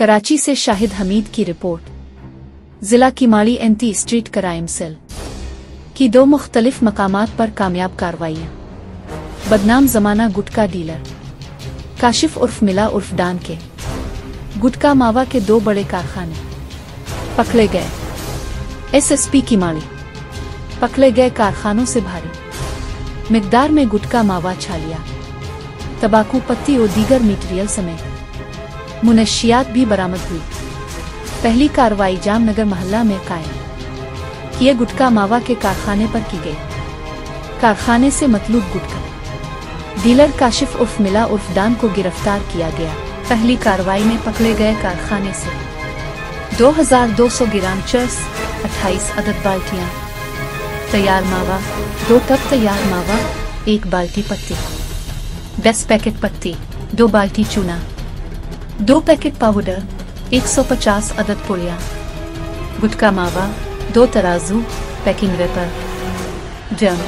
कराची से शाहिद हमीद की रिपोर्ट। जिला Kimadi anti street crime cell की 2 मुख्तलिफ मकामात पर कामयाब कार्रवाइयाँ। बदनाम जमाना गुटखा डीलर काशिफ उर्फ मिला उर्फ डान के गुटखा मावा के 2 बड़े कारखाने पकड़े गए। एसएसपी किमाड़ी पकड़े गए कारखानों से भारी मिकदार में गुटखा मावा छालिया, तंबाकू पत्ती और दीगर मटीरियल समेत मुनशियात भी बरामद हुई। पहली कार्रवाई जामनगर मोहल्ला में कायम किए गुटखा मावा के कारखाने पर की गई। कारखाने से मतलूब गुटखा डीलर काशिफ उर्फ मिला उर्फ डान को गिरफ्तार किया गया। पहली कार्रवाई में पकड़े गए कारखाने से 2200 ग्राम चर्स, 28 अदद बाल्टियां तैयार मावा, 2 टब तैयार मावा, 1 बाल्टी पत्ती, 10 पैकेट पत्ती, 2 बाल्टी चूना, 2 पैकेट पाउडर, 150 अदद पुड़िया, गुटखा मावा, 2 तराजू, पैकिंग रेपर, ड्रम,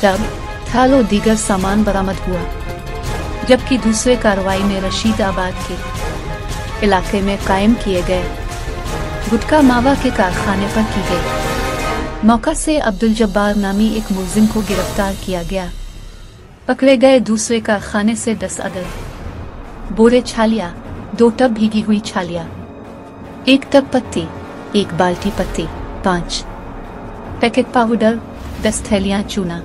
टब, थाल और दीगर सामान बरामद हुआ। जबकि दूसरे कार्रवाई में रशीदाबाद के इलाके में कायम किए गए गुटखा मावा के कारखाने पर की गई। मौका से अब्दुल जब्बार नामी एक मुलजिम को गिरफ्तार किया गया। पकड़े गए दूसरे कारखाने से 10 अदद बोरे छालिया, 2 टब भीगी हुई छालिया, 1 टब पत्ती, 1 बाल्टी पत्ती, 5 पैकेट पाउडर, 10 थैलियां चूना,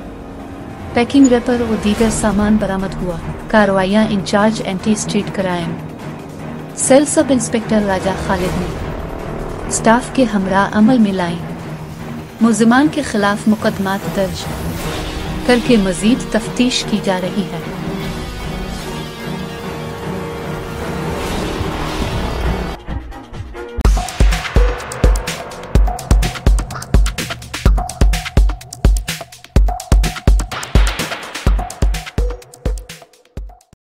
पैकिंग रेपर और दीगर सामान बरामद हुआ। कार्रवाइयां incharge anti street crime cell sub inspector Raja Khalid ने स्टाफ के हमरा अमल में लाई। मुलजिमान के खिलाफ मुकदमात दर्ज करके मजीद तफ्तीश की जा रही है।